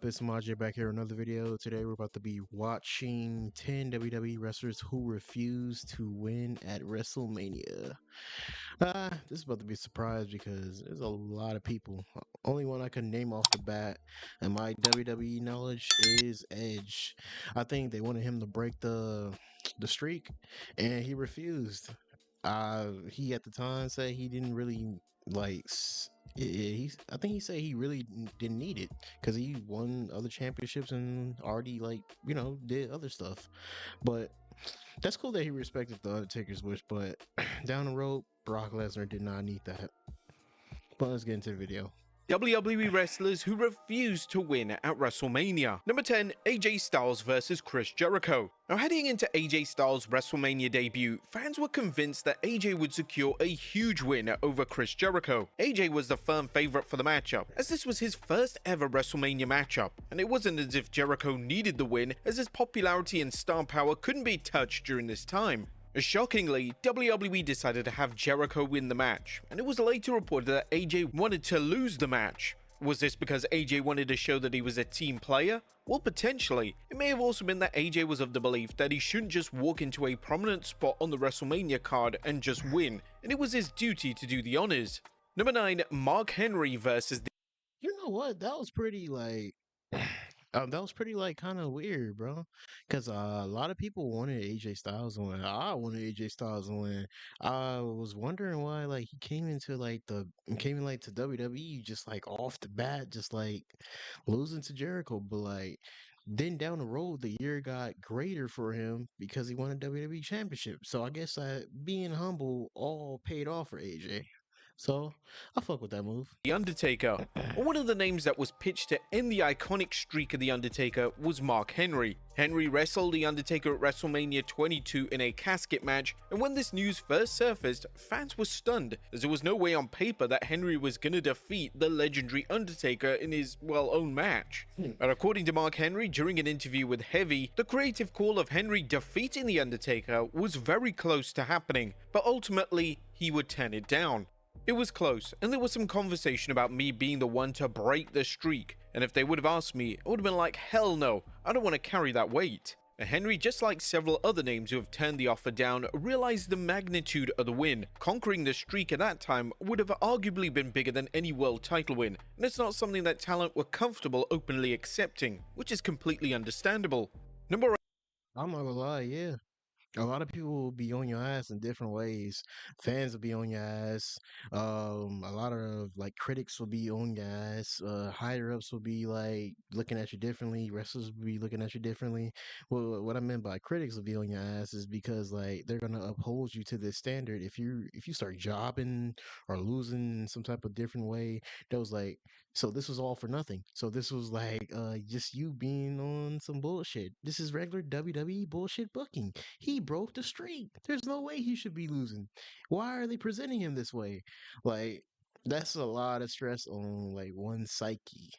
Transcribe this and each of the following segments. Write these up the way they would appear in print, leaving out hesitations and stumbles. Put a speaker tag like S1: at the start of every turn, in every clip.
S1: up? It's Majay back here with another video. Today we're about to be watching 10 WWE wrestlers who refuse to win at Wrestlemania. This is about to be a surprise because there's a lot of people. Only one I can name off the bat, and my WWE knowledge is Edge. I think they wanted him to break the streak, and he refused. He at the time said he didn't really like. I think he said he really didn't need it because he won other championships and already did other stuff. But that's cool that he respected the Undertaker's wish. But down the road, Brock Lesnar did not need that. But let's get into the video.
S2: WWE wrestlers who refuse to win at WrestleMania. Number 10, AJ Styles versus Chris Jericho. Now, heading into AJ Styles' WrestleMania debut, fans were convinced that AJ would secure a huge win over Chris Jericho. AJ was the firm favorite for the matchup, as this was his first ever WrestleMania matchup, and it wasn't as if Jericho needed the win, as his popularity and star power couldn't be touched during this time. Shockingly, WWE decided to have Jericho win the match, and it was later reported that AJ wanted to lose the match. Was this because AJ wanted to show that he was a team player? Well, potentially. It may have also been that AJ was of the belief that he shouldn't just walk into a prominent spot on the WrestleMania card and just win, and it was his duty to do the honors. Number 9, Mark Henry versus the...
S1: You know what? That was pretty kind of weird, bro. Because a lot of people wanted AJ Styles to win. I wanted AJ Styles to win. I was wondering why, he came into to WWE just off the bat, just losing to Jericho. But then down the road, the year got greater for him because he won a WWE Championship. So I guess being humble all paid off for AJ. So I fuck with that move.
S2: The Undertaker. One of the names that was pitched to end the iconic streak of The Undertaker was Mark Henry. Henry wrestled The Undertaker at WrestleMania 22 in a casket match, and when this news first surfaced, fans were stunned, as there was no way on paper that Henry was gonna defeat the legendary Undertaker in his, own match. But according to Mark Henry, during an interview with Heavy, the creative call of Henry defeating The Undertaker was very close to happening, but ultimately, he would turn it down. It was close, and there was some conversation about me being the one to break the streak, and if they would have asked me, I would have been like, hell no, I don't want to carry that weight. And Henry, just like several other names who have turned the offer down, realized the magnitude of the win. Conquering the streak at that time would have arguably been bigger than any world title win, and it's not something that talent were comfortable openly accepting, which is completely understandable. Number 8.
S1: I'm not gonna lie, yeah. A lot of people will be on your ass in different ways. Fans will be on your ass. A lot of critics will be on your ass. Higher ups will be looking at you differently. Wrestlers will be looking at you differently. Well, what I meant by critics will be on your ass is because they're gonna uphold you to this standard. If you start jobbing or losing in some type of different way, that was so this was all for nothing. So this was just you being on some bullshit. This is regular WWE bullshit booking. He broke the streak. There's no way he should be losing. Why are they presenting him this way? That's a lot of stress on one psyche.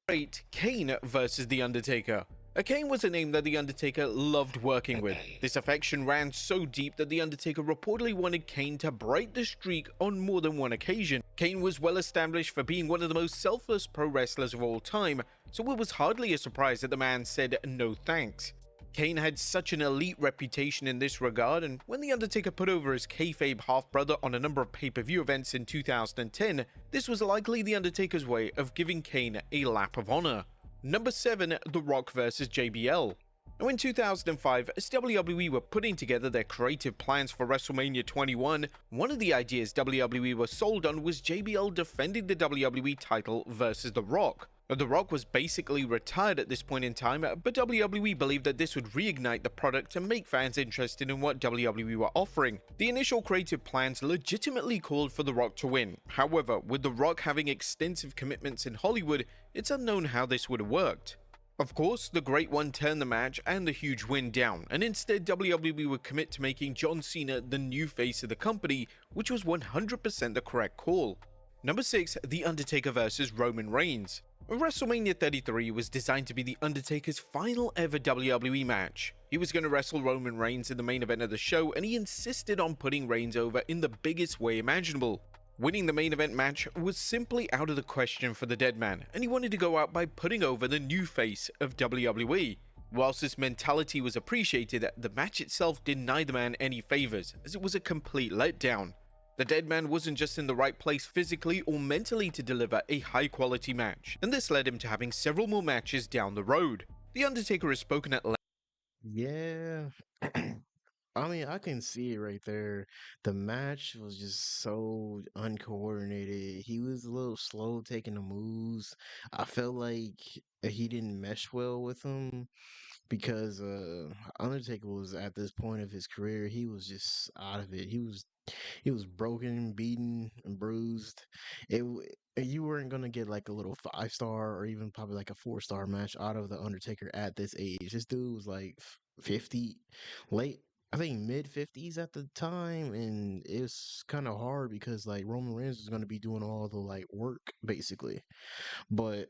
S2: 8, Kane versus The Undertaker. Kane was a name that The Undertaker loved working with. This affection ran so deep that The Undertaker reportedly wanted Kane to break the streak on more than one occasion. Kane was well established for being one of the most selfless pro wrestlers of all time, so it was hardly a surprise that the man said no thanks. Kane had such an elite reputation in this regard, and when The Undertaker put over his kayfabe half-brother on a number of pay-per-view events in 2010, this was likely The Undertaker's way of giving Kane a lap of honor. Number 7, The Rock vs JBL. Now in 2005, as WWE were putting together their creative plans for WrestleMania 21, one of the ideas WWE were sold on was JBL defending the WWE title versus The Rock. The Rock was basically retired at this point in time, but WWE believed that this would reignite the product and make fans interested in what WWE were offering. The initial creative plans legitimately called for The Rock to win. However, with The Rock having extensive commitments in Hollywood, it's unknown how this would have worked. Of course, the Great One turned the match and the huge win down, and instead WWE would commit to making John Cena the new face of the company, which was 100% the correct call. Number 6, The Undertaker vs Roman Reigns. WrestleMania 33 was designed to be The Undertaker's final ever WWE match. He was going to wrestle Roman Reigns in the main event of the show, and he insisted on putting Reigns over in the biggest way imaginable. Winning the main event match was simply out of the question for the dead man, and he wanted to go out by putting over the new face of WWE. Whilst this mentality was appreciated, the match itself did neither man any favors, as it was a complete letdown. The dead man wasn't just in the right place physically or mentally to deliver a high quality match, and this led him to having several more matches down the road. The Undertaker has spoken at length.
S1: Yeah. I mean, I can see it right there. The match was just so uncoordinated. He was a little slow taking the moves. I felt like he didn't mesh well with him because Undertaker was at this point of his career, he was just out of it. He was broken, beaten, and bruised. You weren't gonna get like a little 5 star or even probably like a 4 star match out of the Undertaker at this age. This dude was like 50, late. I think mid 50s at the time, and it's kind of hard because like Roman Reigns was gonna be doing all the like work basically. But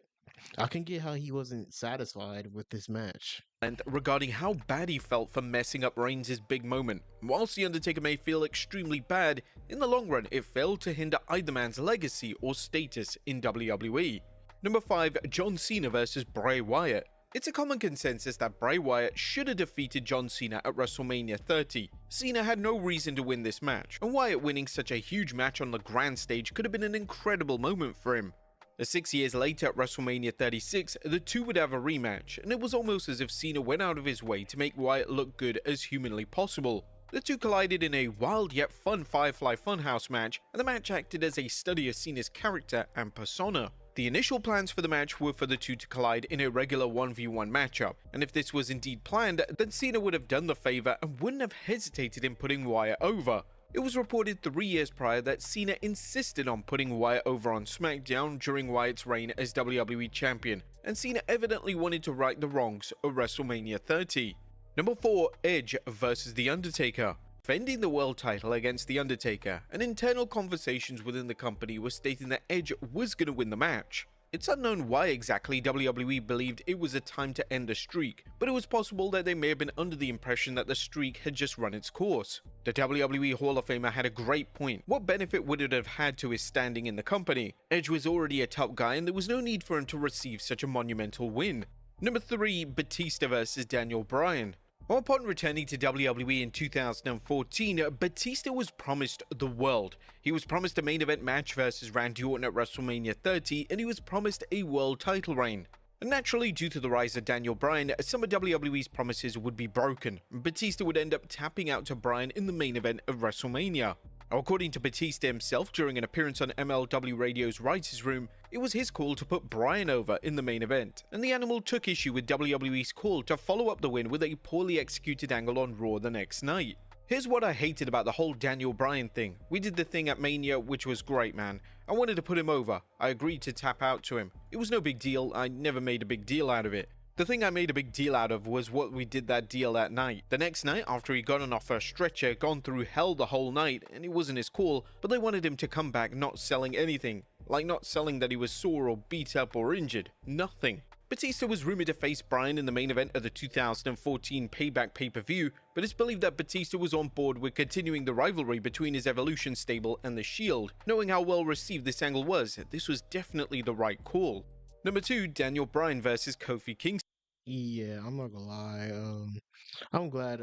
S1: I can get how he wasn't satisfied with this match.
S2: Regarding how bad he felt for messing up Reigns' big moment. Whilst The Undertaker may feel extremely bad, in the long run it failed to hinder either man's legacy or status in WWE. Number 5. John Cena vs Bray Wyatt. It's a common consensus that Bray Wyatt should have defeated John Cena at WrestleMania 30. Cena had no reason to win this match, and Wyatt winning such a huge match on the grand stage could have been an incredible moment for him. 6 years later at WrestleMania 36, the two would have a rematch, and it was almost as if Cena went out of his way to make Wyatt look good as humanly possible. The two collided in a wild yet fun Firefly Funhouse match, and the match acted as a study of Cena's character and persona. The initial plans for the match were for the two to collide in a regular 1v1 matchup, and if this was indeed planned, then Cena would have done the favor and wouldn't have hesitated in putting Wyatt over. It was reported 3 years prior that Cena insisted on putting Wyatt over on SmackDown during Wyatt's reign as WWE Champion, and Cena evidently wanted to right the wrongs of WrestleMania 30. Number 4. Edge vs The Undertaker. Defending the world title against The Undertaker, and internal conversations within the company were stating that Edge was going to win the match. It's unknown why exactly WWE believed it was a time to end the streak, but it was possible that they may have been under the impression that the streak had just run its course. The WWE Hall of Famer had a great point. What benefit would it have had to his standing in the company? Edge was already a top guy and there was no need for him to receive such a monumental win. Number 3. Batista vs Daniel Bryan. Upon returning to WWE in 2014, Batista was promised the world. He was promised a main event match versus Randy Orton at WrestleMania 30, and he was promised a world title reign. And naturally, due to the rise of Daniel Bryan, some of WWE's promises would be broken. Batista would end up tapping out to Bryan in the main event of WrestleMania. According to Batista himself, during an appearance on MLW Radio's Writers' Room, it was his call to put Bryan over in the main event, and the Animal took issue with WWE's call to follow up the win with a poorly executed angle on Raw the next night. Here's what I hated about the whole Daniel Bryan thing. We did the thing at Mania, which was great, man. I wanted to put him over. I agreed to tap out to him. It was no big deal. I never made a big deal out of it. The thing I made a big deal out of was what we did that deal that night. The next night, after he got on off a stretcher, gone through hell the whole night, and it wasn't his call, but they wanted him to come back not selling anything. Like not selling that he was sore or beat up or injured. Nothing. Batista was rumored to face Bryan in the main event of the 2014 Payback pay-per-view, but it's believed that Batista was on board with continuing the rivalry between his Evolution stable and The Shield. Knowing how well received this angle was, this was definitely the right call. Number 2. Daniel Bryan vs Kofi Kingston.
S1: Yeah, I'm not gonna lie. I'm glad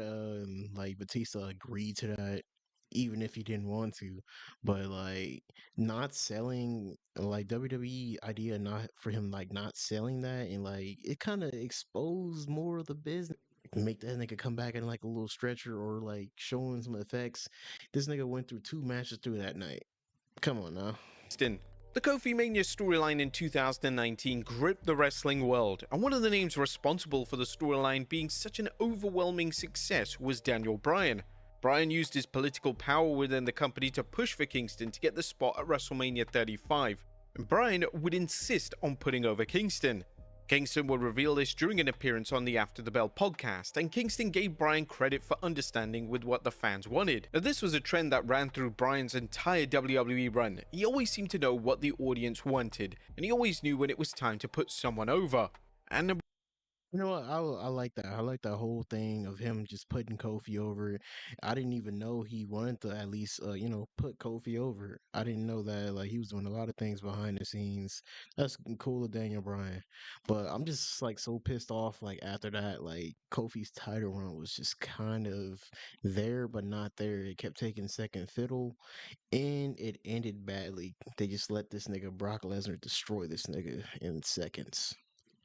S1: like Batista agreed to that, even if he didn't want to. But like not selling like WWE idea not for him like not selling that and like it kind of exposed more of the business. Make that nigga come back in like a little stretcher or like showing some effects. This nigga went through 2 matches through that night. Come on now.
S2: The Kofi Mania storyline in 2019 gripped the wrestling world, and one of the names responsible for the storyline being such an overwhelming success was Daniel Bryan. Bryan used his political power within the company to push for Kingston to get the spot at WrestleMania 35, and Bryan would insist on putting over Kingston. Kingston would reveal this during an appearance on the After the Bell podcast, and Kingston gave Bryan credit for understanding with what the fans wanted. Now, this was a trend that ran through Bryan's entire WWE run. He always seemed to know what the audience wanted, and he always knew when it was time to put someone over. And
S1: You know what? I like that. I like that whole thing of him just putting Kofi over. I didn't even know he wanted to at least, put Kofi over. I didn't know that like he was doing a lot of things behind the scenes. That's cool of Daniel Bryan, but I'm just like so pissed off. Like after that, like Kofi's title run was just kind of there but not there. It kept taking second fiddle, and it ended badly. They just let this nigga Brock Lesnar destroy this nigga in seconds.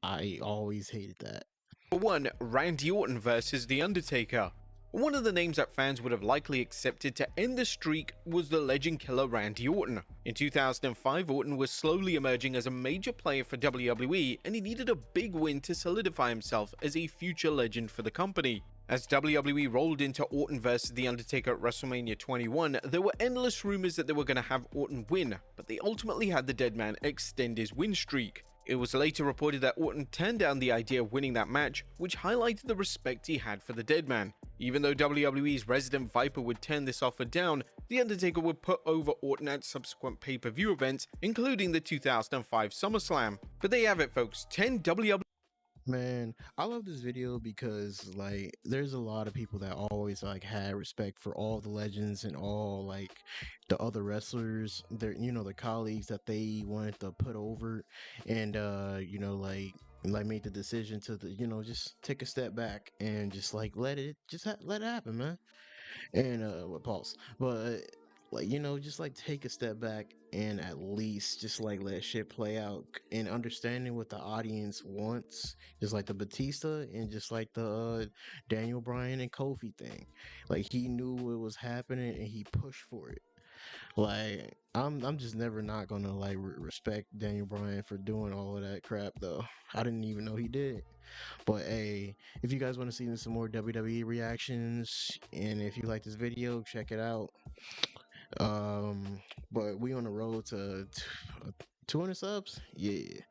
S1: I always hated that.
S2: For one, Randy Orton versus The Undertaker. One of the names that fans would have likely accepted to end the streak was the legend killer Randy Orton. In 2005, Orton was slowly emerging as a major player for WWE, and he needed a big win to solidify himself as a future legend for the company. As WWE rolled into Orton vs The Undertaker at WrestleMania 21, there were endless rumors that they were going to have Orton win, but they ultimately had the dead man extend his win streak. It was later reported that Orton turned down the idea of winning that match, which highlighted the respect he had for the dead man. Even though WWE's resident Viper would turn this offer down, The Undertaker would put over Orton at subsequent pay-per-view events, including the 2005 SummerSlam. But there you have it, folks. 10 WWE.
S1: Man, I love this video because like there's a lot of people that always like had respect for all the legends and all like the other wrestlers, their colleagues that they wanted to put over, and like made the decision to just take a step back and just like let it happen, man. And what pause, but like just like take a step back and at least just like let shit play out and understanding what the audience wants, just like the Batista and just like the Daniel Bryan and Kofi thing. Like he knew what was happening and he pushed for it. Like I'm just never not gonna like respect Daniel Bryan for doing all of that crap though. I didn't even know he did. But hey, if you guys want to see some more WWE reactions, and if you like this video, check it out. But we on the road to 200 subs, yeah.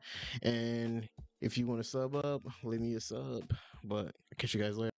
S1: And if you want to sub up, leave me a sub. But I'll catch you guys later.